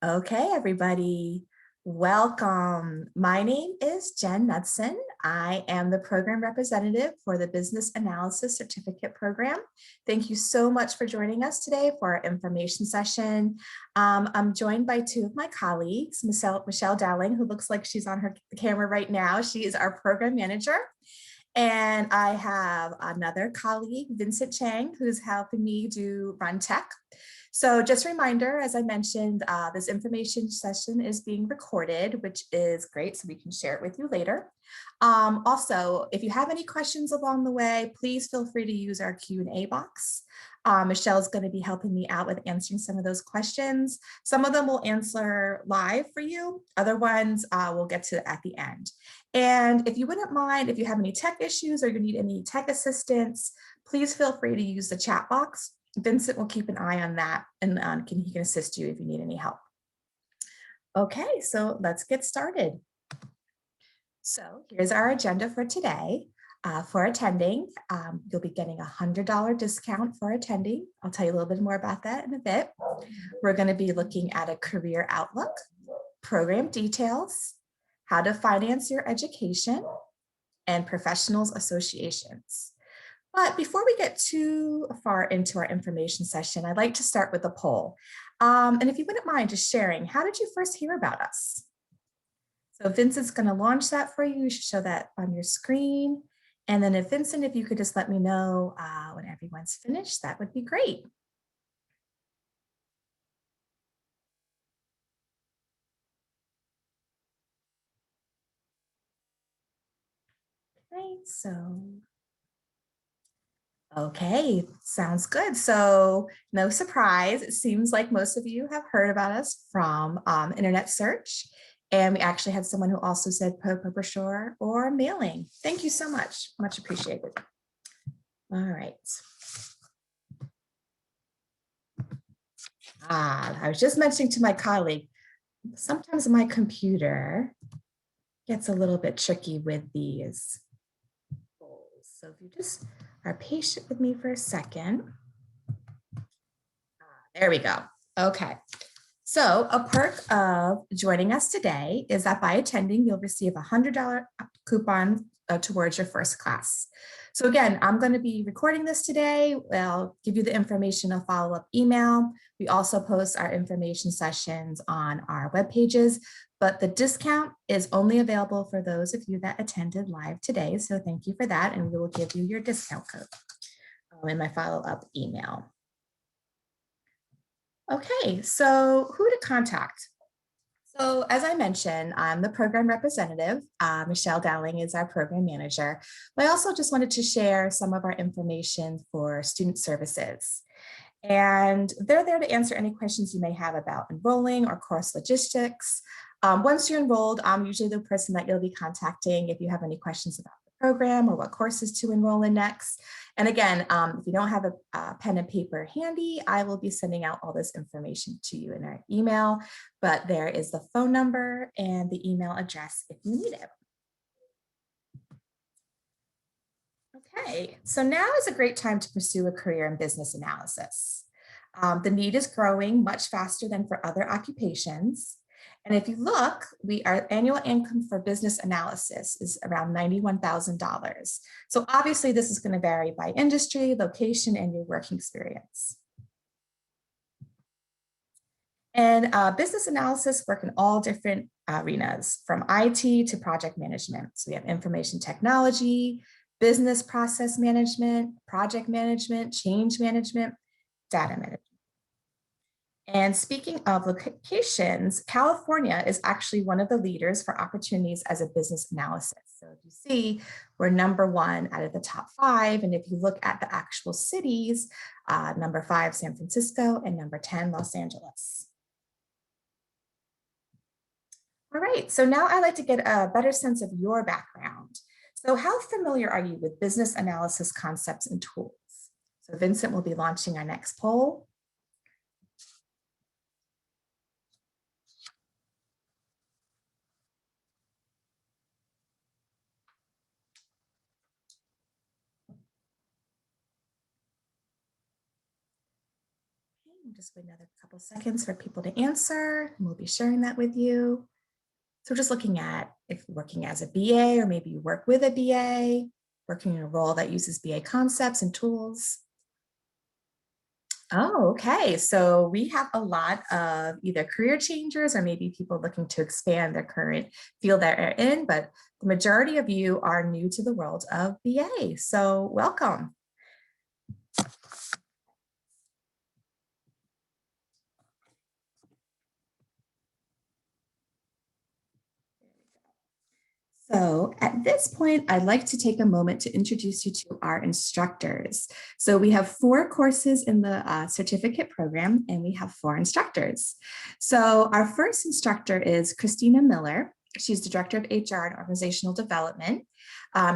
Okay, everybody, welcome. My name is Jen Knudsen. I am the program representative for the Business Analysis Certificate Program. Thank you so much for joining us today for our information session. I'm joined by two of my colleagues, Michelle Dowling, who looks like she's on her camera right now. She is our program manager. And I have another colleague, Vincent Chang, who's helping me run tech. So just a reminder, as I mentioned, this information session is being recorded, which is great, so we can share it with you later. Also, if you have any questions along the way, please feel free to use our Q&A box. Michelle's going to be helping me out with answering some of those questions. Some of them will answer live for you. Other ones we'll get to at the end. And if you wouldn't mind, if you have any tech issues or you need any tech assistance, please feel free to use the chat box. Vincent will keep an eye on that, and he can assist you if you need any help. Okay, so let's get started. So here's our agenda for today. For attending, you'll be getting a $100 discount for attending. I'll tell you a little bit more about that in a bit. We're going to be looking at a career outlook, program details, how to finance your education, and professionals associations. But before we get too far into our information session, I'd like to start with a poll. And if you wouldn't mind just sharing, how did you first hear about us? So Vincent's going to launch that for you. You should show that on your screen. And then if Vincent, if you could just let me know when everyone's finished, that would be great. Okay, so. Okay, sounds good. So no surprise, it seems like most of you have heard about us from internet search. And we actually had someone who also said brochure or mailing. Thank you so much, much appreciated. All right. I was just mentioning to my colleague, sometimes my computer gets a little bit tricky with these polls. So if you just are patient with me for a second. There we go. Okay. So a perk of joining us today is that by attending, you'll receive a $100 coupon towards your first class. So again, I'm going to be recording this today. I'll give you the information, a follow-up email. We also post our information sessions on our web pages, but the discount is only available for those of you that attended live today. So thank you for that. And we will give you your discount code in my follow-up email. Okay, so who to contact? So as I mentioned, I'm the program representative. Michelle Dowling is our program manager. But I also just wanted to share some of our information for student services. And they're there to answer any questions you may have about enrolling or course logistics. Once you're enrolled, I'm usually the person that you'll be contacting if you have any questions about the program or what courses to enroll in next. And again, if you don't have a pen and paper handy, I will be sending out all this information to you in our email, but there is the phone number and the email address if you need it. Okay, so now is a great time to pursue a career in business analysis. The need is growing much faster than for other occupations. And if you look, our annual income for business analysis is around $91,000. So obviously this is going to vary by industry, location, and your working experience. And business analysis work in all different arenas, from IT to project management. So we have information technology, business process management, project management, change management, data management. And speaking of locations, California is actually one of the leaders for opportunities as a business analysis. So if you see, we're #1 out of the top 5. And if you look at the actual cities, #5, San Francisco, and #10, Los Angeles. All right, so now I'd like to get a better sense of your background. So how familiar are you with business analysis concepts and tools? So Vincent will be launching our next poll. Just wait another couple seconds for people to answer, and we'll be sharing that with you. So we're just looking at if you're working as a BA, or maybe you work with a BA, working in a role that uses BA concepts and tools. Oh, okay. So we have a lot of either career changers or maybe people looking to expand their current field that they're in, but the majority of you are new to the world of BA. So welcome. So at this point, I'd like to take a moment to introduce you to our instructors. So we have 4 courses in the certificate program, and we have 4 instructors. So our first instructor is Christina Miller. She's the Director of HR and Organizational Development.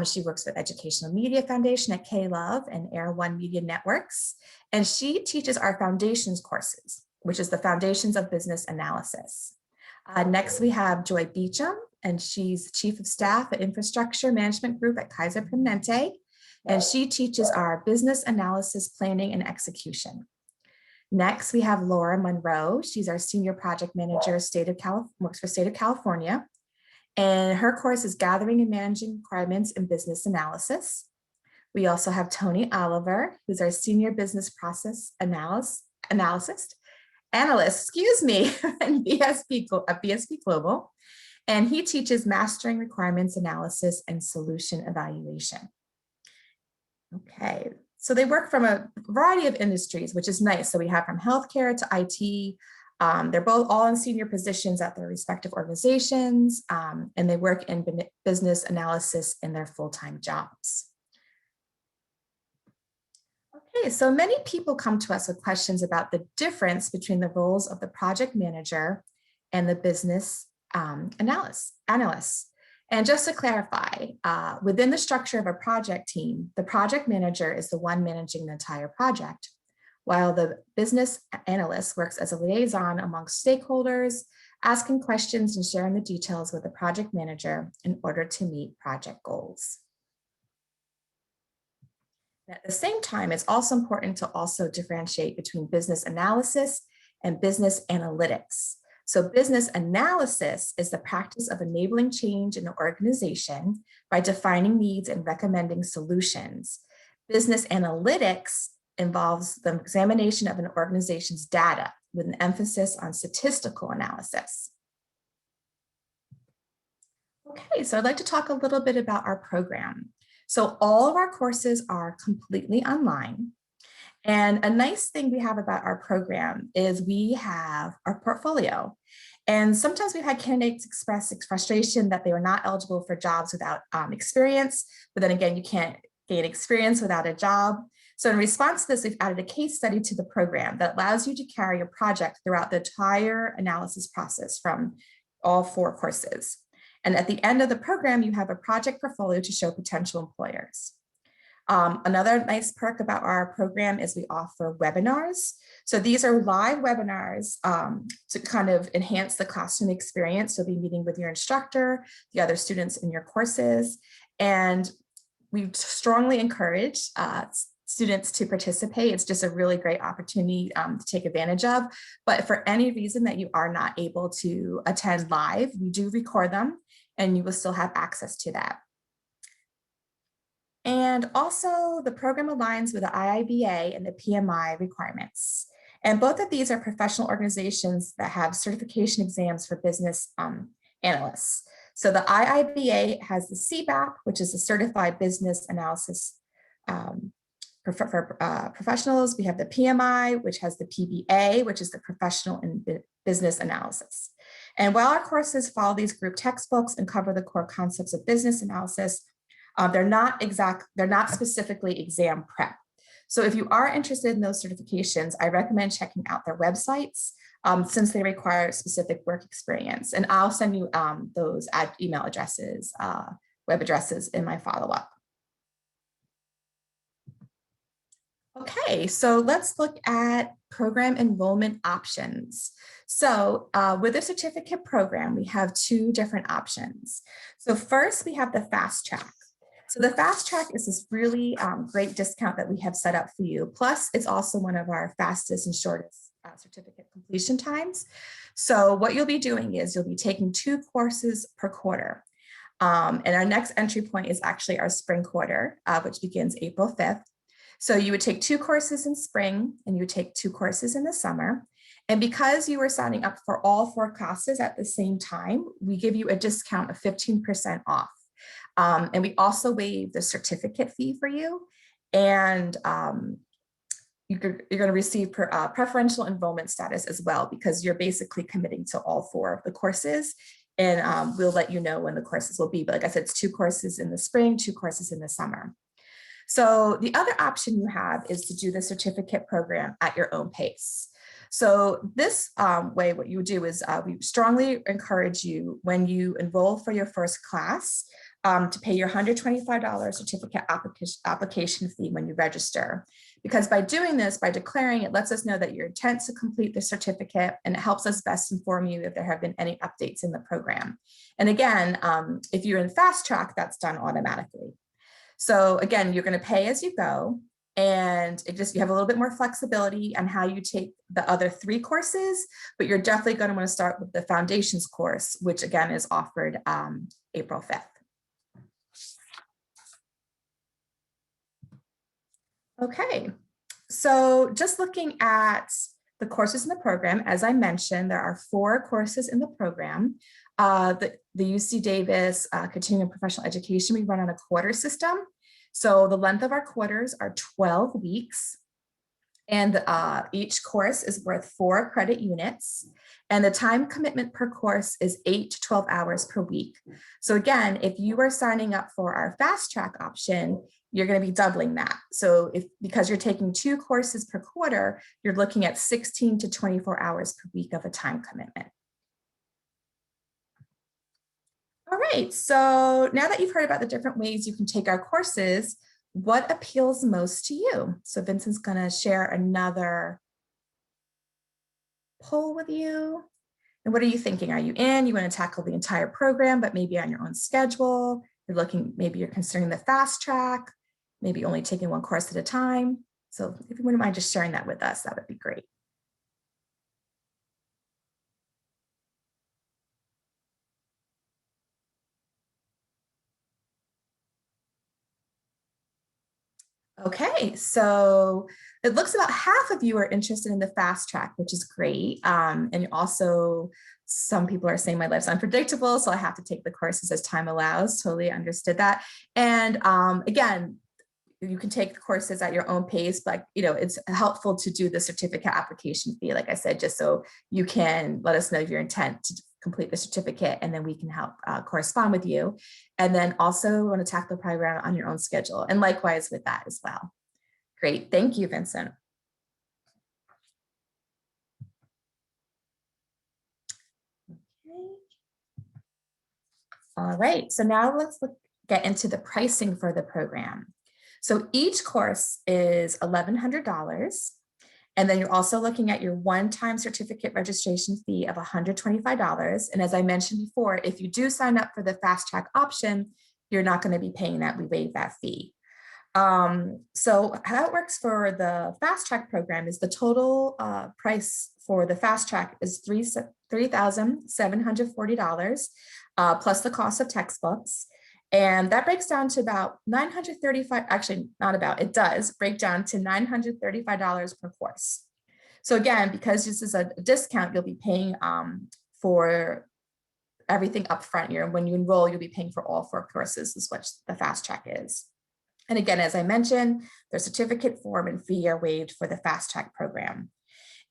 She works with Educational Media Foundation at K-Love and Air One Media Networks. And she teaches our foundations courses, which is the Foundations of Business Analysis. Next, we have Joy Beecham, and she's Chief of Staff at Infrastructure Management Group at Kaiser Permanente, and she teaches our Business Analysis Planning and Execution. Next, we have Laura Monroe. She's our Senior Project Manager, works for State of California, and her course is Gathering and Managing Requirements in Business Analysis. We also have Tony Oliver, who's our Senior Business Process Analyst, in BSP Global, and he teaches Mastering Requirements Analysis and Solution Evaluation. Okay, so they work from a variety of industries, which is nice. So we have from healthcare to IT. They're both all in senior positions at their respective organizations, and they work in business analysis in their full-time jobs. Okay, so many people come to us with questions about the difference between the roles of the project manager and the business analysts. And just to clarify, within the structure of a project team, the project manager is the one managing the entire project, while the business analyst works as a liaison amongst stakeholders, asking questions and sharing the details with the project manager in order to meet project goals. At the same time, it's also important to also differentiate between business analysis and business analytics. So business analysis is the practice of enabling change in an organization by defining needs and recommending solutions. Business analytics involves the examination of an organization's data with an emphasis on statistical analysis. Okay, so I'd like to talk a little bit about our program. So all of our courses are completely online. And a nice thing we have about our program is we have our portfolio. And sometimes we've had candidates express frustration that they were not eligible for jobs without experience, but then again, you can't gain experience without a job. So in response to this, we've added a case study to the program that allows you to carry a project throughout the entire analysis process from all 4 courses. And at the end of the program, you have a project portfolio to show potential employers. Another nice perk about our program is we offer webinars. So these are live webinars to kind of enhance the classroom experience. You'll be meeting with your instructor, the other students in your courses, and we strongly encourage students to participate. It's just a really great opportunity to take advantage of. But for any reason that you are not able to attend live, we do record them and you will still have access to that. And also the program aligns with the IIBA and the PMI requirements. And both of these are professional organizations that have certification exams for business analysts. So the IIBA has the CBAP, which is the Certified Business Analysis for professionals. We have the PMI, which has the PBA, which is the Professional in Business Analysis. And while our courses follow these group textbooks and cover the core concepts of business analysis, they're not specifically exam prep. So if you are interested in those certifications, I recommend checking out their websites since they require specific work experience. And I'll send you those email addresses, web addresses in my follow-up. Okay, so let's look at program enrollment options. So with a certificate program, we have 2 different options. So first, we have the fast track. So the fast track is this really great discount that we have set up for you. Plus, it's also one of our fastest and shortest certificate completion times. So what you'll be doing is you'll be taking 2 courses per quarter. And our next entry point is actually our spring quarter, which begins April 5th. So you would take 2 courses in spring and you would take 2 courses in the summer. And because you were signing up for all 4 classes at the same time, we give you a discount of 15% off. And we also waive the certificate fee for you. And you're going to receive preferential enrollment status as well, because you're basically committing to all 4 of the courses. And we'll let you know when the courses will be. But like I said, it's 2 courses in the spring, 2 courses in the summer. So the other option you have is to do the certificate program at your own pace. So this way, what you would do is we strongly encourage you, when you enroll for your first class, to pay your $125 certificate application fee when you register. Because by doing this, by declaring, it lets us know that your intent to complete the certificate, and it helps us best inform you if there have been any updates in the program. And again, if you're in fast track, that's done automatically. So again, you're going to pay as you go, and you have a little bit more flexibility on how you take the other 3 courses, but you're definitely going to want to start with the foundations course, which again is offered April 5th. Okay, so just looking at the courses in the program, as I mentioned, there are 4 courses in the program. The UC Davis Continuing Professional Education, we run on a quarter system. So the length of our quarters are 12 weeks. And each course is worth 4 credit units. And the time commitment per course is 8 to 12 hours per week. So again, if you are signing up for our fast track option, you're going to be doubling that. So because you're taking 2 courses per quarter, you're looking at 16 to 24 hours per week of a time commitment. All right, so now that you've heard about the different ways you can take our courses, what appeals most to you? So Vincent's going to share another poll with you. And what are you thinking? Are you in? You want to tackle the entire program, but maybe on your own schedule? Maybe you're considering the fast track, maybe only taking 1 course at a time. So if you wouldn't mind just sharing that with us, that would be great. Okay, so it looks about half of you are interested in the fast track, which is great. And also, some people are saying my life's unpredictable, so I have to take the courses as time allows. Totally understood that. And again, you can take the courses at your own pace, but it's helpful to do the certificate application fee, like I said, just so you can let us know your intent to complete the certificate, and then we can help correspond with you. And then also want to tackle the program on your own schedule, and likewise with that as well. Great, thank you, Vincent. Okay. All right, so now let's get into the pricing for the program. So each course is $1,100. And then you're also looking at your one-time certificate registration fee of $125. And as I mentioned before, if you do sign up for the fast track option, you're not going to be paying that. We waive that fee. So how it works for the fast track program is the total price for the fast track is $3,740 plus the cost of textbooks. And that breaks down to about $935, actually not about, it does break down to $935 per course. So again, because this is a discount, you'll be paying for everything up front. When you enroll, you'll be paying for all 4 courses, is what the fast track is. And again, as I mentioned, the certificate form and fee are waived for the fast track program.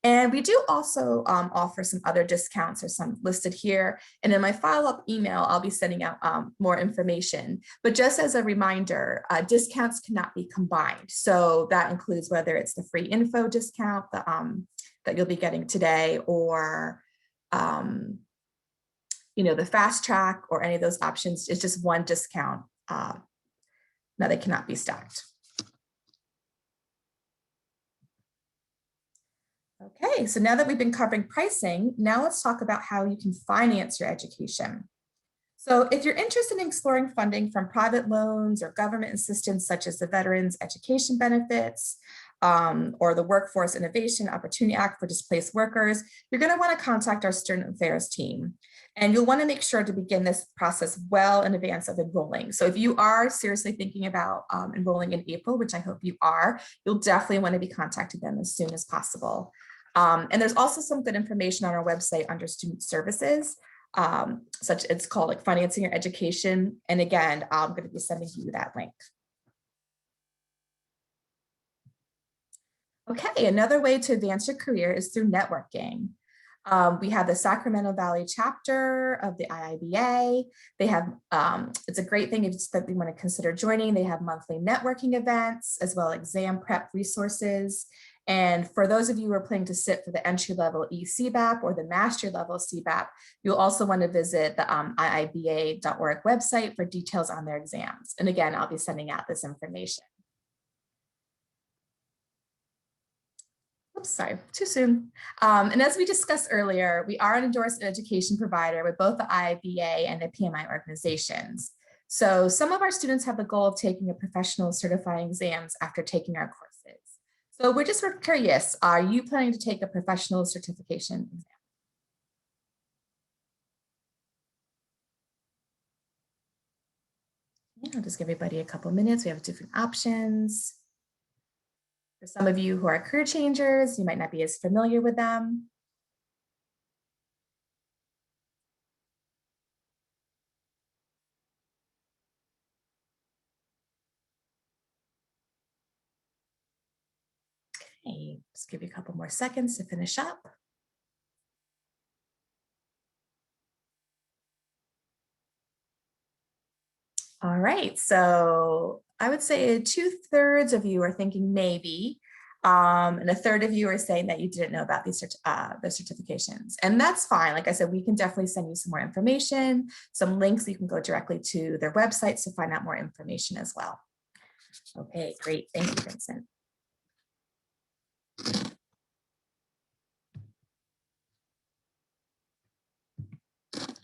And we do also offer some other discounts, or some listed here. And in my follow-up email, I'll be sending out more information. But just as a reminder, discounts cannot be combined. So that includes whether it's the free info discount that you'll be getting today, or the fast track, or any of those options. It's just one discount. Now they cannot be stacked. Okay, so now that we've been covering pricing, now let's talk about how you can finance your education. So if you're interested in exploring funding from private loans or government assistance, such as the Veterans Education Benefits, or the Workforce Innovation Opportunity Act for displaced workers, you're going to want to contact our student affairs team. And you'll want to make sure to begin this process well in advance of enrolling. So if you are seriously thinking about enrolling in April, which I hope you are, you'll definitely want to be contacting them as soon as possible. And there's also some good information on our website under student services, it's called like financing your education. And again, I'm going to be sending you that link. Okay, another way to advance your career is through networking. We have the Sacramento Valley chapter of the IIBA. They have, it's a great thing if that we want to consider joining. They have monthly networking events as well as exam prep resources. And for those of you who are planning to sit for the entry-level eCBAP or the master-level CBAP, you'll also want to visit the IIBA.org website for details on their exams. And again, I'll be sending out this information. Oops, sorry, too soon. And as we discussed earlier, we are an endorsed education provider with both the IIBA and the PMI organizations. So some of our students have the goal of taking a professional certifying exams after taking our courses. So we're just curious, are you planning to take a professional certification exam? Yeah, I'll just give everybody a couple minutes. We have different options. For some of you who are career changers, you might not be as familiar with them. Okay, just give you a couple more seconds to finish up. All right, so I would say 2/3 of you are thinking maybe, and 1/3 of you are saying that you didn't know about these the certifications. And that's fine. Like I said, we can definitely send you some more information, some links. You can go directly to their websites to find out more information as well. Okay, great. Thank you, Vincent.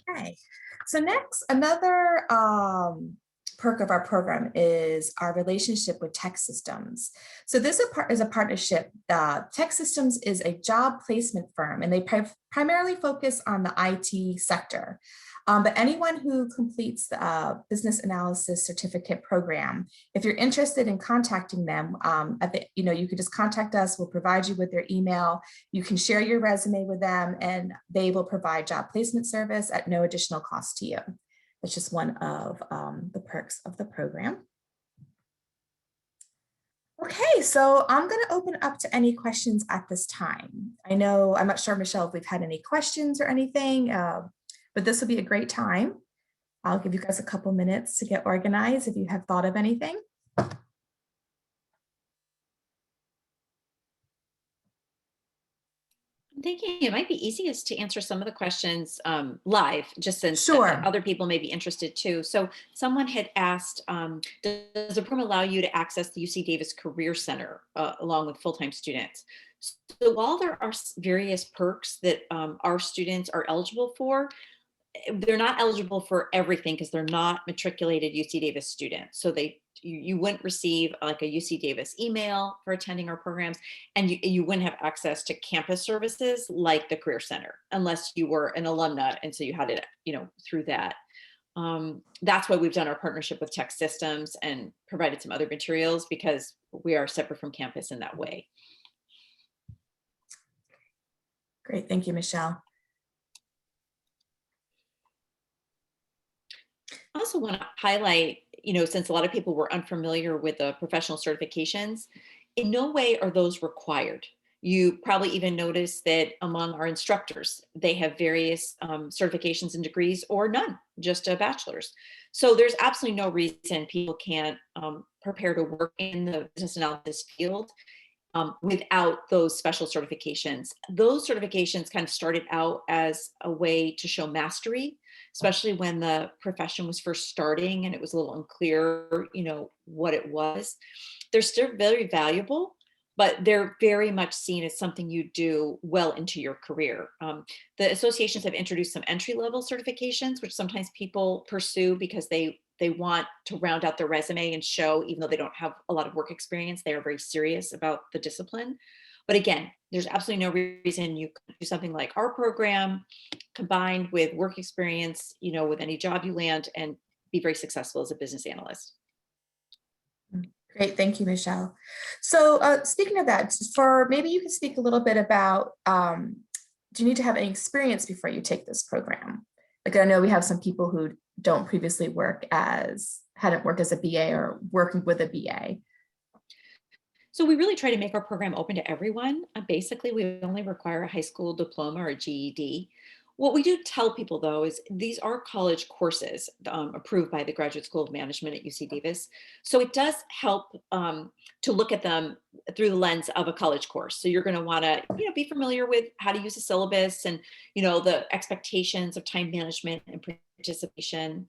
Okay, so next, another perk of our program is our relationship with Tech Systems. So this is a partnership. Tech Systems is a job placement firm, and they primarily focus on the IT sector. But anyone who completes the business analysis certificate program, if you're interested in contacting them, you could just contact us. We'll provide you with their email. You can share your resume with them, and they will provide job placement service at no additional cost to you. That's just one of the perks of the program. Okay, so I'm going to open up to any questions at this time. I'm not sure, Michelle, if we've had any questions or anything, but this will be a great time. I'll give you guys a couple minutes to get organized if you have thought of anything. I'm thinking it might be easiest to answer some of the questions live, just since Sure. other people may be interested too. So someone had asked, does the program allow you to access the UC Davis Career Center along with full-time students? So while there are various perks that our students are eligible for, they're not eligible for everything because they're not matriculated UC Davis students. So you wouldn't receive like a UC Davis email for attending our programs, and you wouldn't have access to campus services like the Career Center unless you were an alumna, and so you had it, through that. That's why we've done our partnership with Tech Systems and provided some other materials, because we are separate from campus in that way. Great, thank you, Michelle. I also want to highlight, since a lot of people were unfamiliar with the professional certifications, in no way are those required. You probably even noticed that among our instructors, they have various certifications and degrees or none, just a bachelor's. So there's absolutely no reason people can't prepare to work in the business analysis field without those special certifications. Those certifications kind of started out as a way to show mastery, especially when the profession was first starting and it was a little unclear, what it was. They're still very valuable, but they're very much seen as something you do well into your career. The associations have introduced some entry-level certifications, which sometimes people pursue because they They want to round out their resume and show, even though they don't have a lot of work experience, they are very serious about the discipline. But again, there's absolutely no reason you could do something like our program combined with work experience, with any job you land, and be very successful as a business analyst. Great, thank you, Michelle. So speaking of that, maybe you can speak a little bit about, do you need to have any experience before you take this program? Like, I know we have some people who don't previously hadn't worked as a BA or working with a BA. So we really try to make our program open to everyone. Basically, we only require a high school diploma or GED. What we do tell people, though, is these are college courses approved by the Graduate School of Management at UC Davis. So it does help to look at them through the lens of a college course. So you're going to want to, be familiar with how to use a syllabus and, the expectations of time management and participation.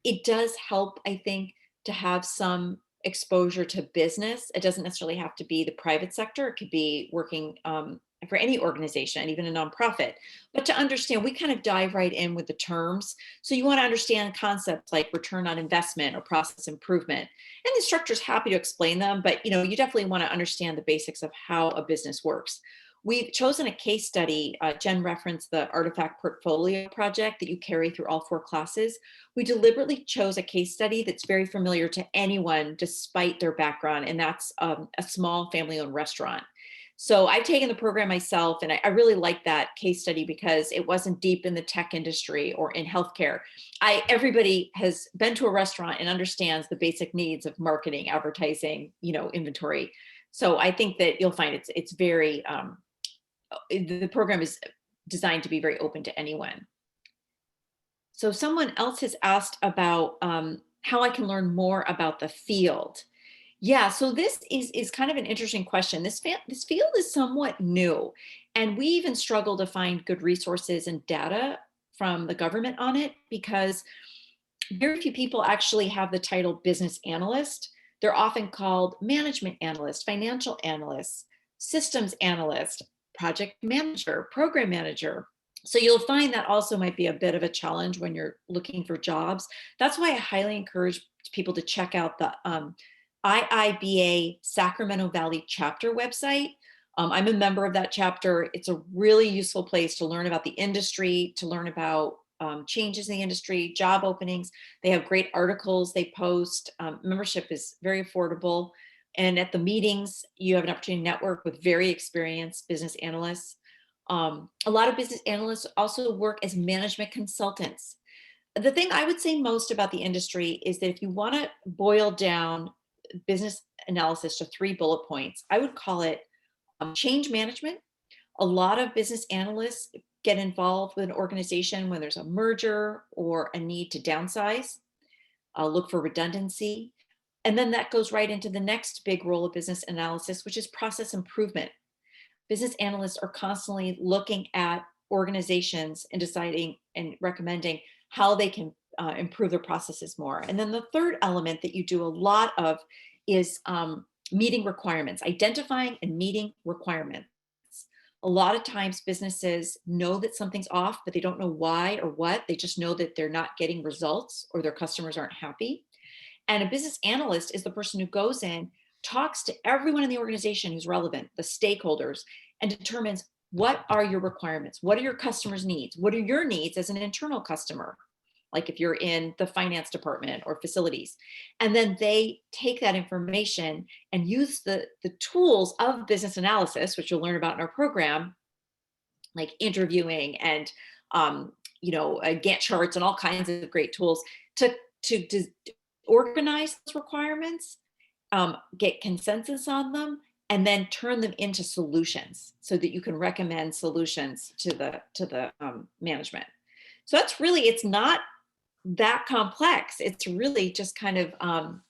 It does help, I think, to have some exposure to business. It doesn't necessarily have to be the private sector. It could be working for any organization, even a nonprofit. But to understand, we kind of dive right in with the terms. So you want to understand concepts like return on investment or process improvement. And the instructor's happy to explain them, but you definitely want to understand the basics of how a business works. We've chosen a case study. Jen referenced the Artifact Portfolio Project that you carry through all 4 classes. We deliberately chose a case study that's very familiar to anyone despite their background, and that's a small family-owned restaurant. So I've taken the program myself, and I really like that case study because it wasn't deep in the tech industry or in healthcare. Everybody has been to a restaurant and understands the basic needs of marketing, advertising, inventory. So I think that you'll find it's very the program is designed to be very open to anyone. So someone else has asked about how I can learn more about the field. Yeah, so this is kind of an interesting question. This field is somewhat new, and we even struggle to find good resources and data from the government on it because very few people actually have the title business analyst. They're often called management analyst, financial analyst, systems analyst, project manager, program manager. So you'll find that also might be a bit of a challenge when you're looking for jobs. That's why I highly encourage people to check out the IIBA Sacramento Valley chapter website. I'm a member of that chapter. It's a really useful place to learn about the industry, to learn about changes in the industry, job openings. They have great articles they post. Membership is very affordable. And at the meetings, you have an opportunity to network with very experienced business analysts. A lot of business analysts also work as management consultants. The thing I would say most about the industry is that if you want to boil down business analysis to 3 bullet points, I would call it change management. A lot of business analysts get involved with an organization when there's a merger or a need to downsize, look for redundancy. And then that goes right into the next big role of business analysis, which is process improvement. Business analysts are constantly looking at organizations and deciding and recommending how they can improve their processes more. And then the third element that you do a lot of is meeting requirements, identifying and meeting requirements. A lot of times businesses know that something's off, but they don't know why or what. They just know that they're not getting results or their customers aren't happy. And a business analyst is the person who goes in, talks to everyone in the organization who's relevant, the stakeholders, and determines what are your requirements? What are your customers' needs? What are your needs as an internal customer? Like if you're in the finance department or facilities. And then they take that information and use the tools of business analysis, which you'll learn about in our program, like interviewing and Gantt charts and all kinds of great tools to organize those requirements, get consensus on them, and then turn them into solutions so that you can recommend solutions to the management. So that's really, it's not that complex. It's really just kind of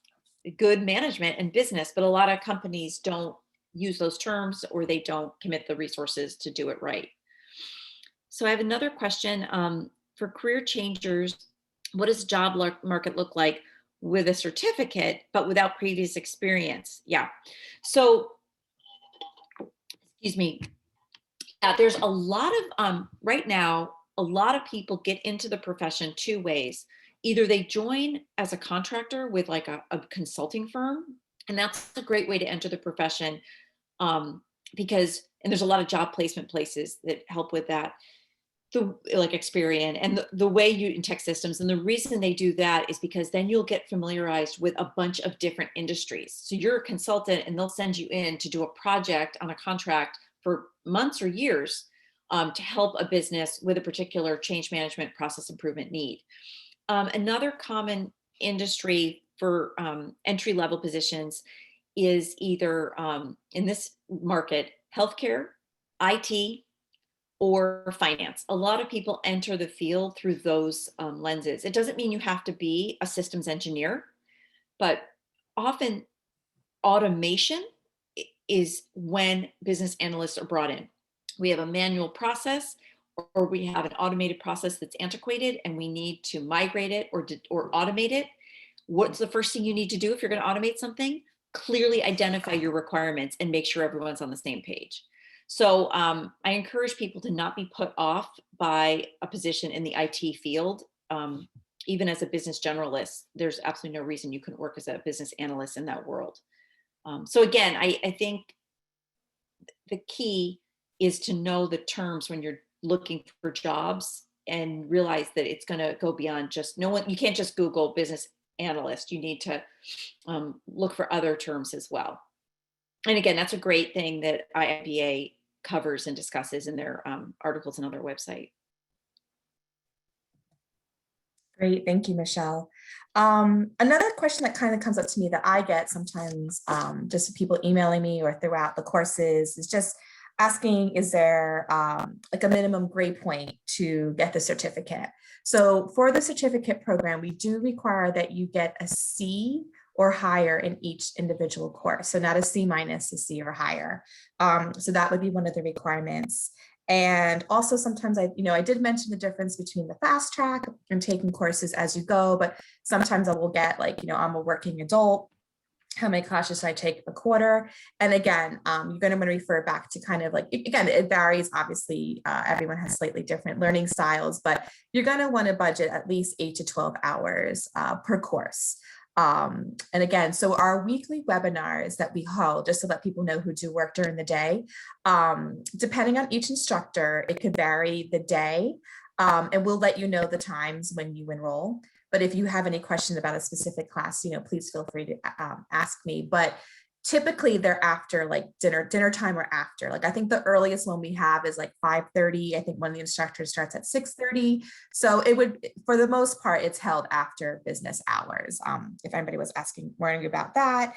good management and business, but a lot of companies don't use those terms or they don't commit the resources to do it right. So I have another question for career changers. What does the job market look like with a certificate, but without previous experience? Yeah. So, excuse me. Yeah, there's a lot of, right now, a lot of people get into the profession 2 ways. either they join as a contractor with like a consulting firm, and that's a great way to enter the profession, because, and there's a lot of job placement places that help with that, the like Experian and the way you in tech systems. And the reason they do that is because then you'll get familiarized with a bunch of different industries. So you're a consultant and they'll send you in to do a project on a contract for months or years, to help a business with a particular change management process improvement need. Another common industry for entry level positions is either, in this market, healthcare, IT, or finance. A lot of people enter the field through those lenses. It doesn't mean you have to be a systems engineer, but often automation is when business analysts are brought in. We have a manual process, or we have an automated process that's antiquated and we need to migrate it or automate it. What's the first thing you need to do if you're going to automate something? Clearly identify your requirements and make sure everyone's on the same page. So I encourage people to not be put off by a position in the IT field. Even as a business generalist, there's absolutely no reason you couldn't work as a business analyst in that world. So again, I think the key is to know the terms when you're looking for jobs and realize that it's going to go beyond just you can't just Google business analyst. You need to look for other terms as well. And again, that's a great thing that IIBA covers and discusses in their articles and on their website. Great, thank you, Michelle. Another question that kind of comes up to me that I get sometimes, just people emailing me or throughout the courses, is just asking, is there like a minimum grade point to get the certificate? So for the certificate program, we do require that you get a C or higher in each individual course. So not a C minus, a C or higher. So that would be one of the requirements. And also sometimes I did mention the difference between the fast track and taking courses as you go, but sometimes I will get like, I'm a working adult. How many classes should I take a quarter? And again, you're going to want to refer back to kind of like, again, it varies. Obviously, everyone has slightly different learning styles, but you're going to want to budget at least 8 to 12 hours per course. And again, so our weekly webinars that we hold, just to let people know who do work during the day, depending on each instructor, it could vary the day, and we'll let you know the times when you enroll. But if you have any questions about a specific class, please feel free to ask me. But typically they're after like dinner time or after. Like I think the earliest one we have is like 5:30. I think one of the instructors starts at 6:30. So it would, for the most part, it's held after business hours. If anybody was wondering about that.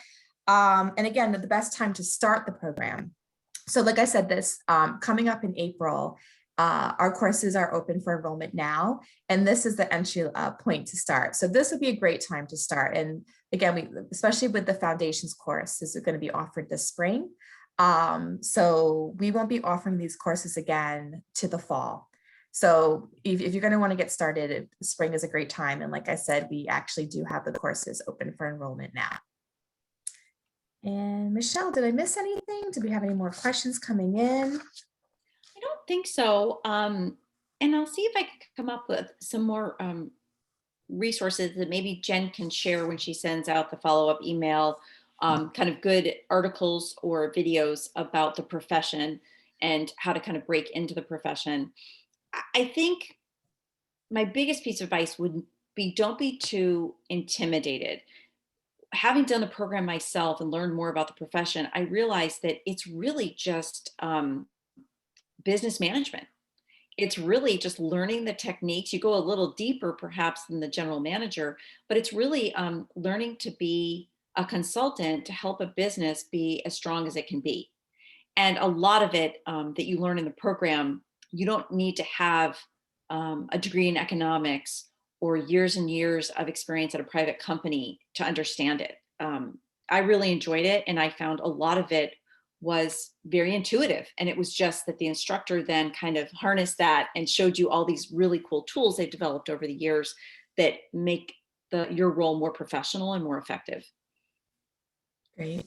And again, the best time to start the program. So like I said, this coming up in April, our courses are open for enrollment now, and this is the entry point to start. So this would be a great time to start. And again, especially with the foundations course, this is going to be offered this spring. So we won't be offering these courses again to the fall. So if you're going to want to get started, spring is a great time. And like I said, we actually do have the courses open for enrollment now. And Michelle, did I miss anything? Do we have any more questions coming in? I don't think so. And I'll see if I can come up with some more resources that maybe Jen can share when she sends out the follow-up email, kind of good articles or videos about the profession and how to kind of break into the profession. I think my biggest piece of advice would be, don't be too intimidated. Having done the program myself and learned more about the profession, I realized that it's really just business management. It's really just learning the techniques. You go a little deeper perhaps than the general manager, but it's really learning to be a consultant to help a business be as strong as it can be. And a lot of it that you learn in the program, you don't need to have a degree in economics or years and years of experience at a private company to understand it. I really enjoyed it, and I found a lot of it was very intuitive. And it was just that the instructor then kind of harnessed that and showed you all these really cool tools they've developed over the years that make your role more professional and more effective. Great.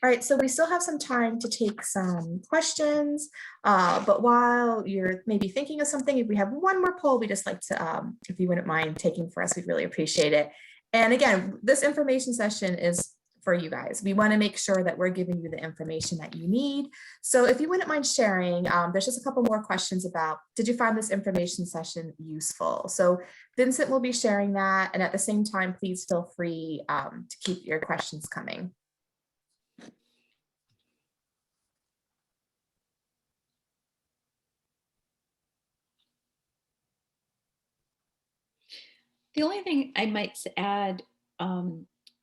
All right, so we still have some time to take some questions, but while you're maybe thinking of something, if we have one more poll, we just like to, if you wouldn't mind taking for us, we'd really appreciate it. And again, this information session is for you guys. We want to make sure that we're giving you the information that you need. So if you wouldn't mind sharing, there's just a couple more questions about, did you find this information session useful? So Vincent will be sharing that. And at the same time, please feel free to keep your questions coming. The only thing I might add,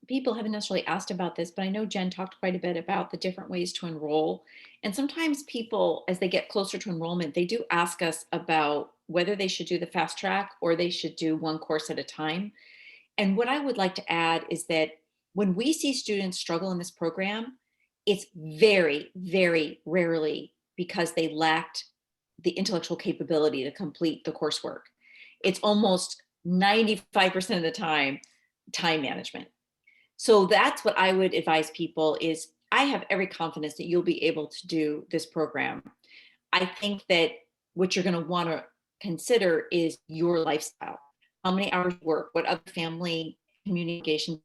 people haven't necessarily asked about this, but I know Jen talked quite a bit about the different ways to enroll. And sometimes people, as they get closer to enrollment, they do ask us about whether they should do the fast track or they should do one course at a time. And what I would like to add is that when we see students struggle in this program, it's very, very rarely because they lacked the intellectual capability to complete the coursework. It's almost 95% of the time management. So that's what I would advise people is I have every confidence that you'll be able to do this program. I think that what you're going to want to consider is your lifestyle. How many hours you work, what other family communications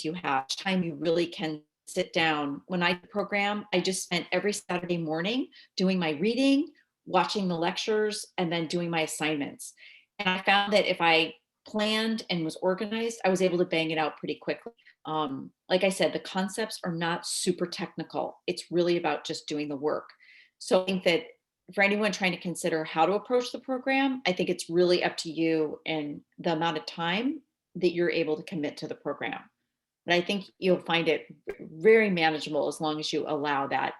you have, time you really can sit down. When I program, I just spent every Saturday morning doing my reading, watching the lectures, and then doing my assignments. And I found that if I planned and was organized, I was able to bang it out pretty quickly. Like I said, the concepts are not super technical. It's really about just doing the work. So I think that for anyone trying to consider how to approach the program, I think it's really up to you and the amount of time that you're able to commit to the program. But I think you'll find it very manageable as long as you allow that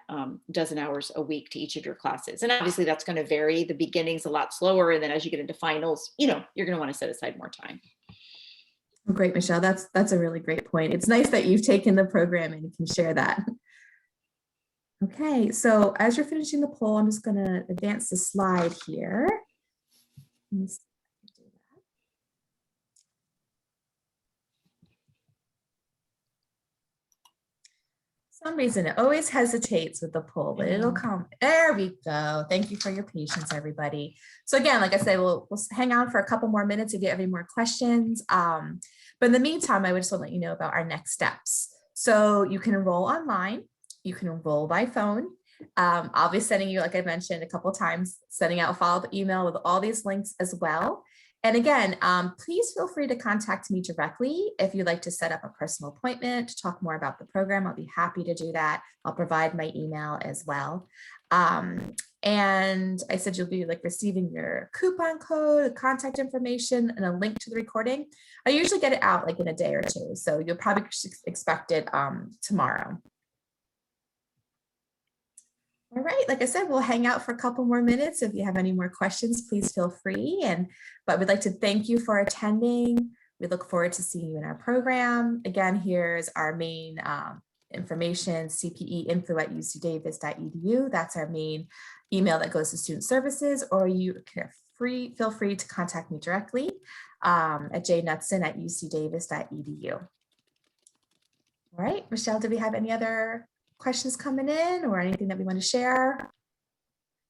dozen hours a week to each of your classes. And obviously that's going to vary. The beginning's a lot slower. And then as you get into finals, you're going to want to set aside more time. Great, Michelle. That's a really great point. It's nice that you've taken the program and you can share that. Okay, so as you're finishing the poll, I'm just going to advance the slide here. Let me see. For some reason it always hesitates with the poll, but it'll come. There we go. Thank you for your patience, everybody. So again, like I said, we'll hang on for a couple more minutes if you have any more questions. But in the meantime, I would just want to let you know about our next steps. So you can enroll online, you can enroll by phone. I'll be sending you, like I mentioned a couple of times, sending out a follow-up email with all these links as well. And again, please feel free to contact me directly if you'd like to set up a personal appointment to talk more about the program. I'll be happy to do that. I'll provide my email as well. And I said you'll be receiving your coupon code, contact information, and a link to the recording. I usually get it out in a day or two, so you'll probably expect it tomorrow. All right, like I said, we'll hang out for a couple more minutes. If you have any more questions, please feel free. But we'd like to thank you for attending. We look forward to seeing you in our program. Again, here's our main information, cpeinfo@ucdavis.edu. That's our main email that goes to student services, or you can feel free to contact me directly at jnutson@ucdavis.edu. All right, Michelle, do we have any other questions coming in or anything that we want to share?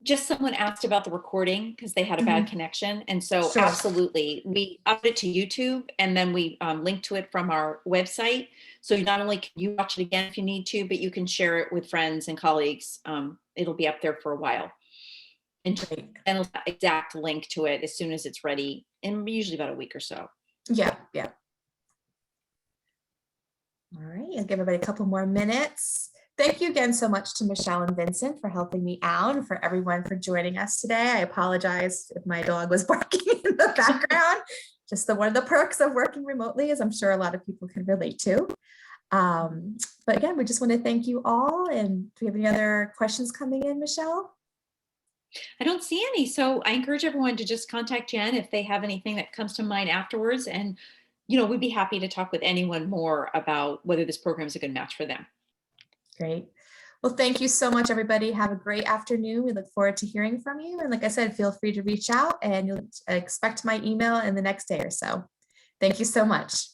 Just someone asked about the recording because they had a bad connection. And so Sure. Absolutely, we upped it to YouTube and then we link to it from our website. So not only can you watch it again if you need to, but you can share it with friends and colleagues. It'll be up there for a while. And an exact link to it as soon as it's ready, and usually about a week or so. Yeah. All right, I'll give everybody a couple more minutes. Thank you again so much to Michelle and Vincent for helping me out, and for everyone for joining us today. I apologize if my dog was barking in the background. Just one of the perks of working remotely, as I'm sure a lot of people can relate to. But again, we just want to thank you all. And do you have any other questions coming in, Michelle? I don't see any. So I encourage everyone to just contact Jen if they have anything that comes to mind afterwards. And, we'd be happy to talk with anyone more about whether this program is a good match for them. Great. Well, thank you so much, everybody. Have a great afternoon. We look forward to hearing from you. And like I said, feel free to reach out, and you'll expect my email in the next day or so. Thank you so much.